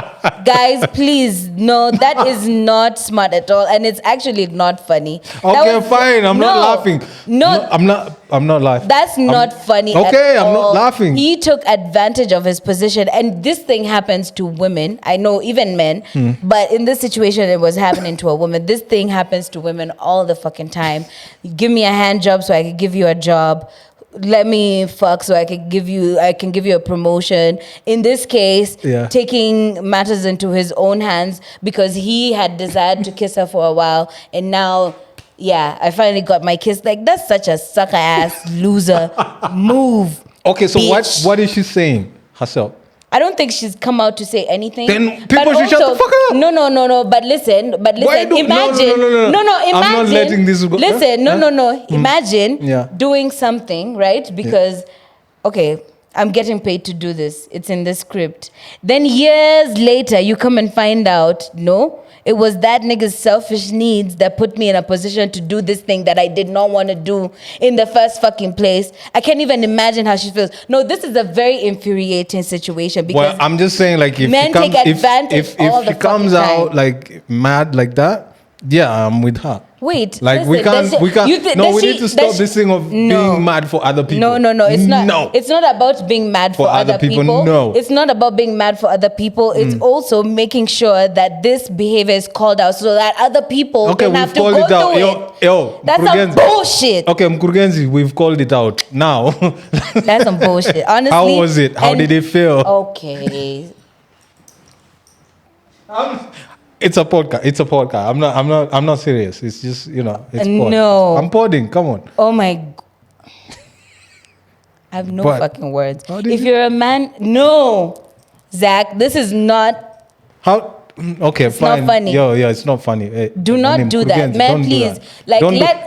Guys, please, no, that is not smart at all. And it's actually not funny. Okay, fine, I'm not laughing. No, I'm not laughing. That's not funny at all. I'm not laughing. He took advantage of his position. And this thing happens to women. I know even men. But in this situation, it was happening to a woman. This thing happens to women all the fucking time. Give me a hand job so I can give you a job. Let me fuck so I can give you a promotion. In this case, taking matters into his own hands because he had desired to kiss her for a while, and now, I finally got my kiss. Like, that's such a sucker ass loser move. Okay, so bitch. What is she saying herself? I don't think she's come out to say anything. Then people should shut the fuck up. No. But listen. Imagine. No. Imagine. I'm not letting this go. Listen. No. Imagine doing something, right? Because, okay, I'm getting paid to do this. It's in the script. Then years later, you come and find out, no, it was that nigga's selfish needs that put me in a position to do this thing that I did not want to do in the first fucking place. I can't even imagine how she feels. No, this is a very infuriating situation because I'm just saying, like, if men take advantage all the fucking time. If she comes out like mad like that, I'm with her. Wait, like listen, we can't. We need to stop this thing of being mad for other people. No, it's not. No. It's not about being mad for other people. No, it's not about being mad for other people. It's also making sure that this behavior is called out so that other people don't have to go through it. Yo, that's some bullshit. Okay, Mkurugenzi, we've called it out now. That's some bullshit. Honestly, how was it? How did it feel? Okay. It's a podcast. I'm not serious. It's just, it's no. I'm podding. Come on. Oh my. I have no fucking words. If you're a man, no. Zach, this is not. How? Okay, it's fine. Not funny. It's not funny. Hey, do not do that, man. Please,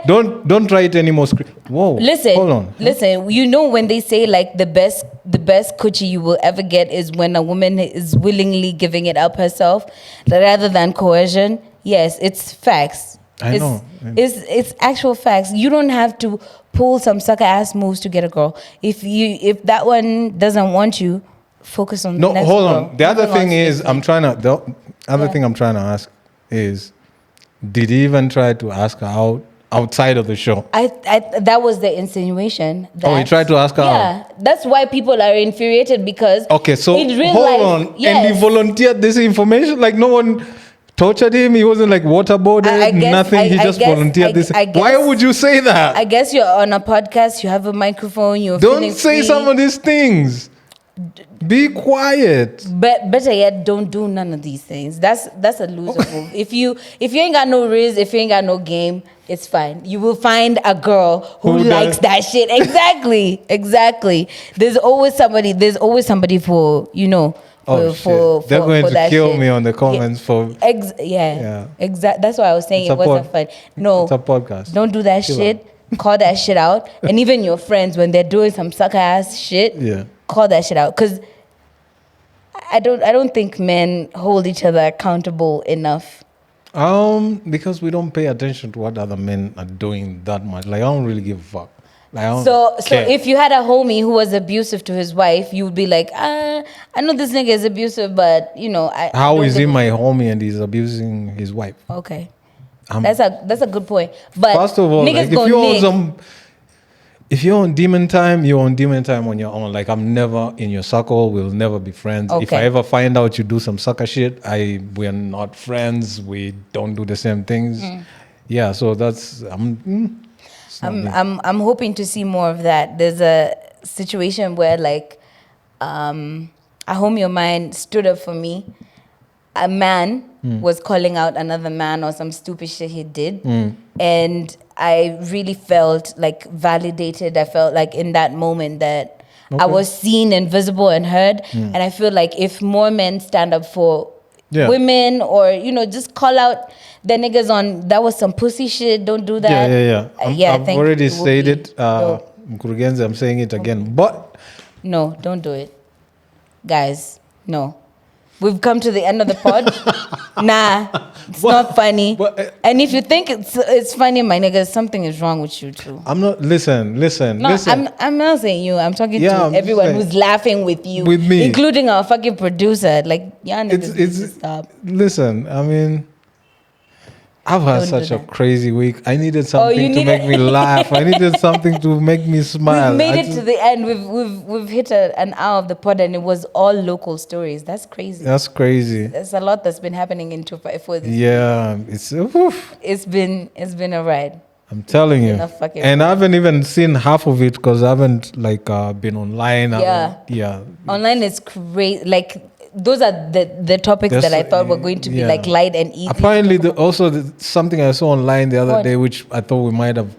don't try it anymore. Whoa. Listen. Hold on. Listen. You know when they say like the best coochie you will ever get is when a woman is willingly giving it up herself, rather than coercion. Yes, it's facts. I know. It's actual facts. You don't have to pull some sucker ass moves to get a girl. If that one doesn't want you, focus on the next hold girl. on. The other thing is, I'm trying to. Other thing I'm trying to ask is, did he even try to ask her out outside of the show? I that was the insinuation. He tried to ask her out. Yeah, that's why people are infuriated because. Okay, so in real hold life, on. And he volunteered this information? Like no one tortured him? He wasn't like waterboarded? Nothing? He just volunteered this? Why would you say that? I guess you're on a podcast, you have a microphone, you're Don't say some of these things. Be quiet. But better yet, don't do none of these things. That's a loser move. If you ain't got no riz, if you ain't got no game, it's fine. You will find a girl who likes that shit. Exactly. There's always somebody for, you know. They're going to kill me on the comments for. Exactly. That's why I was saying it wasn't fun. No, it's a podcast. Don't do that shit. Call that shit out. And even your friends, when they're doing some sucker ass shit, call that shit out. Because I don't think men hold each other accountable enough. Because we don't pay attention to what other men are doing that much. Like I don't really give a fuck. So if you had a homie who was abusive to his wife, you would be like, I know this nigga is abusive, but you know, how is he my homie and he's abusing his wife? Okay, that's a good point. But first of all, like, if you're on demon time, you're on demon time on your own. Like I'm never in your circle. We'll never be friends. Okay. If I ever find out you do some sucker shit, we're not friends. We don't do the same things. Yeah, so that's I'm hoping to see more of that. There's a situation where like a homie of mine stood up for me. A man was calling out another man or some stupid shit he did. And I really felt like validated. I felt like in that moment that I was seen and visible and heard. And I feel like if more men stand up for women or, you know, just call out the niggas on, that was some pussy shit, don't do that. I've already said it. Mkurugenzi, I'm saying it again. But no, don't do it. Guys, no. We've come to the end of the pod. Nah, it's not funny. And if you think it's funny, my nigga, something is wrong with you too. I'm not. Listen. No, I'm not saying you. I'm talking to everyone who's laughing with you, with me, including our fucking producer. Like, y'all niggas need to stop. Listen, I mean, I've had such a crazy week. I needed something to make me laugh. I needed something to make me smile. We've made it to the end. We've hit an hour of the pod, and it was all local stories. That's crazy. There's a lot that's been happening in 254 this week. It's been a ride. I'm telling you. And I haven't even seen half of it because I haven't been online. Online is crazy. Like, those are the topics that I thought were going to be like light and easy. Apparently, something I saw online the other day, which I thought we might have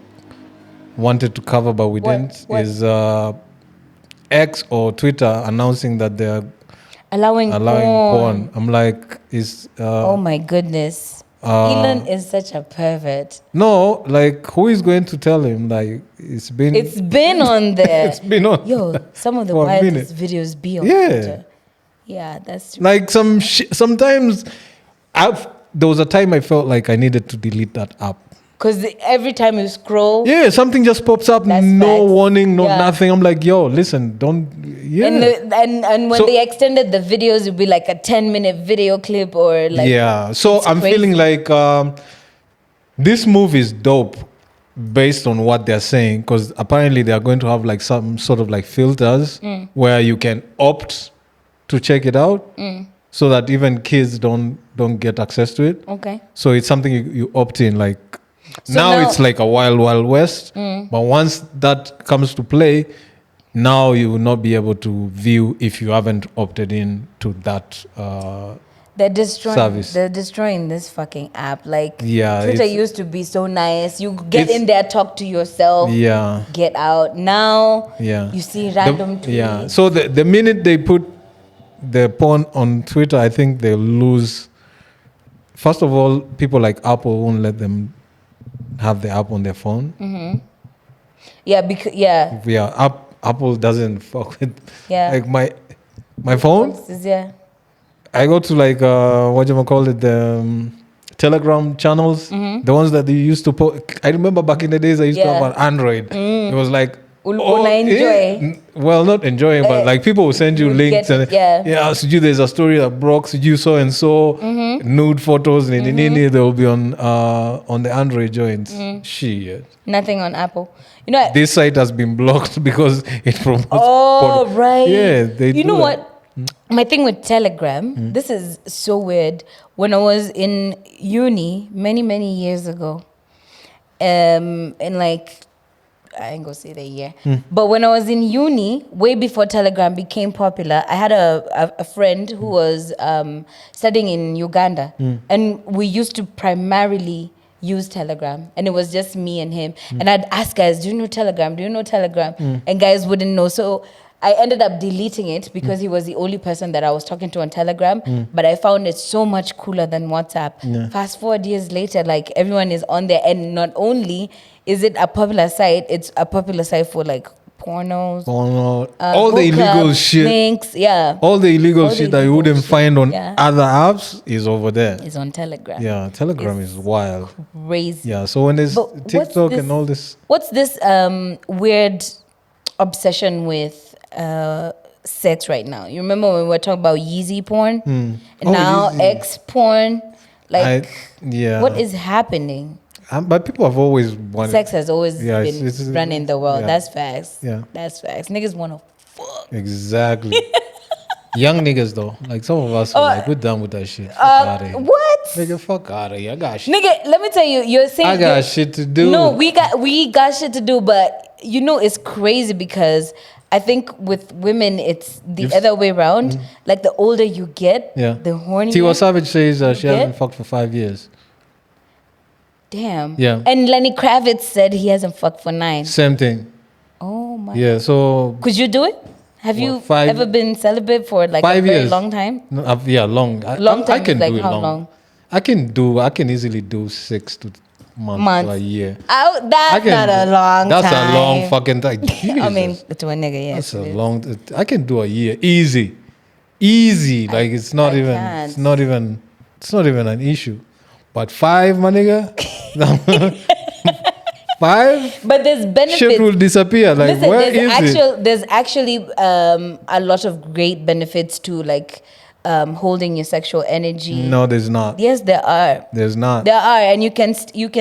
wanted to cover, but we didn't, is X or Twitter announcing that they're allowing porn. I'm like, oh my goodness. Elon is such a pervert. No, like, who is going to tell him? Like, it's been on there. It's been on. Yo, some of the wildest videos be on Twitter. Yeah, that's true. Like sometimes there was a time I felt like I needed to delete that app. Because every time you scroll, something just pops up, no warning, nothing. I'm like, yo, listen, don't. Yeah. And when they extended the videos, it'd be like a 10-minute video clip or like. Yeah. So I'm feeling like this move is dope based on what they're saying, because apparently they are going to have like some sort of like filters where you can opt to check it out, so that even kids don't get access to it. Okay. So it's something you opt in. Like now it's like a wild west. But once that comes to play, now you will not be able to view if you haven't opted in to that service. They're destroying this fucking app. Like Twitter used to be so nice. You get in there, talk to yourself. Get out. Now you see random tweets. So the minute they put the porn on Twitter, I think they'll lose. First of all, people like Apple won't let them have the app on their phone. Apple doesn't fuck with like my phone. I go to like the Telegram channels, the ones that they used to put. I remember back in the days I used to have an Android. It was like enjoy. Well, not enjoying, but like people will send you links and there's a story that broke. You so and so nude photos, and they will be on the Android joints. Shit. Nothing on Apple. You know, this site has been blocked because it promotes. Oh, right. Yeah, they. You know what? My thing with Telegram. This is so weird. When I was in uni many years ago, in like, I ain't gonna say the year, but when I was in uni, way before Telegram became popular, I had a friend who was studying in Uganda, and we used to primarily use Telegram, and it was just me and him. And I'd ask guys, do you know Telegram? Do you know Telegram? And guys wouldn't know. So I ended up deleting it because he was the only person that I was talking to on Telegram. But I found it so much cooler than WhatsApp. Fast forward years later, like everyone is on there, and not only is it a popular site, it's a popular site for like pornos, all the illegal shit, links, all the illegal shit that you wouldn't find on other apps is over there. It's on Telegram. Yeah, Telegram is wild, crazy. Yeah, so when there's TikTok and all this, what's this weird obsession with sex right now? You remember when we were talking about Yeezy porn, and now Yeezy. X porn? Like, what is happening? But people have always wanted... Sex has always been running the world. That's facts. Yeah. That's facts. Niggas want to fuck. Exactly. Young niggas, though. Like, some of us are like, we're done with that shit. Fuck out of here. What? Nigga, fuck out of here. I got shit. Nigga, let me tell you, you're saying... I got shit to do. No, we got shit to do, but, you know, it's crazy because... I think with women, it's the other way around. Like, the older you get, the hornier... Tiwa Savage says she hasn't fucked for 5 years. Damn. Yeah. And Lenny Kravitz said he hasn't fucked for 9. Same thing. Oh my. Yeah. So. Could you do it? Have you ever been celibate for like 5 a very years. long time? No, long. Long time. I can like do it how long? I can easily do 6 to months to a year. That's not a long time. That's a long fucking time. I mean, to a nigga, yes. That's a long. I can do a year easy. Like it's not even an issue. But 5, my nigga. 5. But there's benefits. Shit will disappear. Like, listen, where is it? There's actually a lot of great benefits to like holding your sexual energy. No, there's not. Yes, there are. There's not. There are, and you can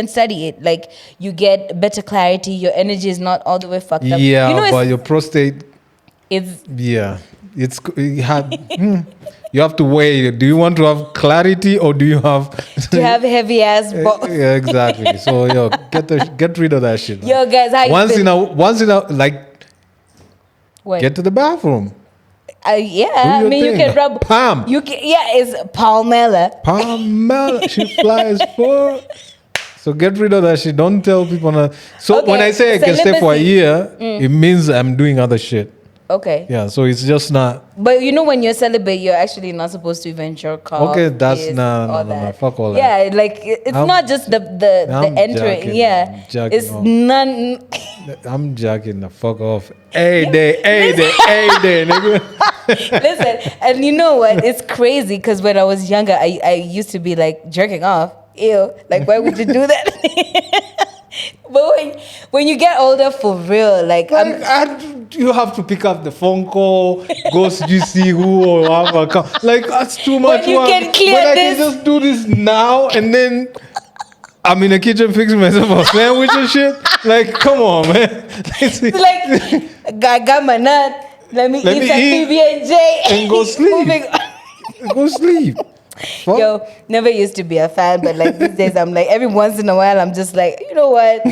study it. Like, you get better clarity. Your energy is not all the way fucked up. Yeah, you know, but your prostate. You have to weigh. Do you want to have clarity or do you have to have heavy ass balls? Yeah, exactly. So get rid of that shit. Man. Yo, guys, how once in a like, what? Get to the bathroom. I mean, thing. You can rub Palm. You can, it's Palmella. She flies for. So get rid of that shit. Don't tell people. When I say I can stay for a year, it means I'm doing other shit. Okay. Yeah, so it's just not. But you know, when you're celibate, you're actually not supposed to even jerk off. Okay, that's no. Fuck all that. Yeah, like it's not just the entering. It's none. I'm jacking the fuck off. Hey day, nigga. Listen, and you know what? It's crazy because when I was younger, I used to be like jerking off. Ew, like why would you do that? But when you get older, for real, like you have to pick up the phone call, go see who or whatever. Like, that's too much but you work. Can clear but this. I can just do this now, and then I'm in the kitchen fixing myself a sandwich and shit. Like, come on, man. Like, I got my nut. Let me eat some PB&J and go sleep. Go sleep. Fuck. Yo, never used to be a fan, but like these days I'm like, every once in a while I'm just like, you know what,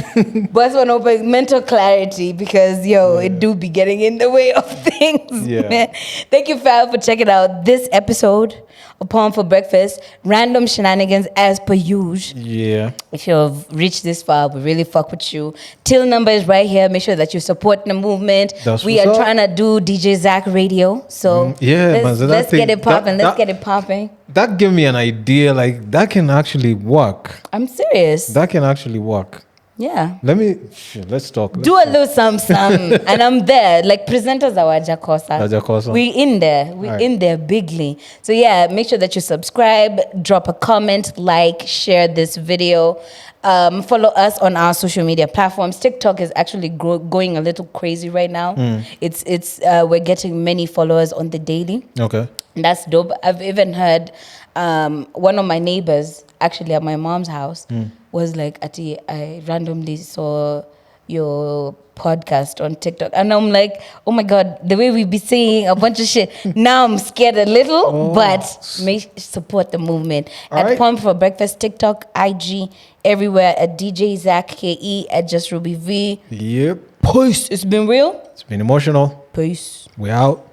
bust one open, mental clarity, because it do be getting in the way of things. Man. Thank you, Fyah, for checking out this episode of Palm for Breakfast. Random shenanigans as per usual. Yeah. If you've reached this far, we really fuck with you. Till number is right here. Make sure that you support the movement. We are trying to do DJ Zach Radio, so let's get it popping. Let's get it popping. That gave me an idea, like, that can actually work. I'm serious. That can actually work. Yeah. Let's talk. Do a little some, and I'm there. Like presenters are Jakosa. We in there. We in there bigly. So yeah, make sure that you subscribe, drop a comment, like, share this video. Follow us on our social media platforms. TikTok is actually going a little crazy right now. It's we're getting many followers on the daily. Okay. And that's dope. I've even heard one of my neighbors, actually at my mom's house, was like, Ati, I randomly saw your podcast on TikTok. And I'm like, oh my God, the way we be saying a bunch of shit. Now I'm scared a little, but support the movement. At Pump for Breakfast, TikTok, IG, everywhere, at DJ Zach KE, at Just Ruby V. Yep. Peace. It's been real. It's been emotional. Peace. We out.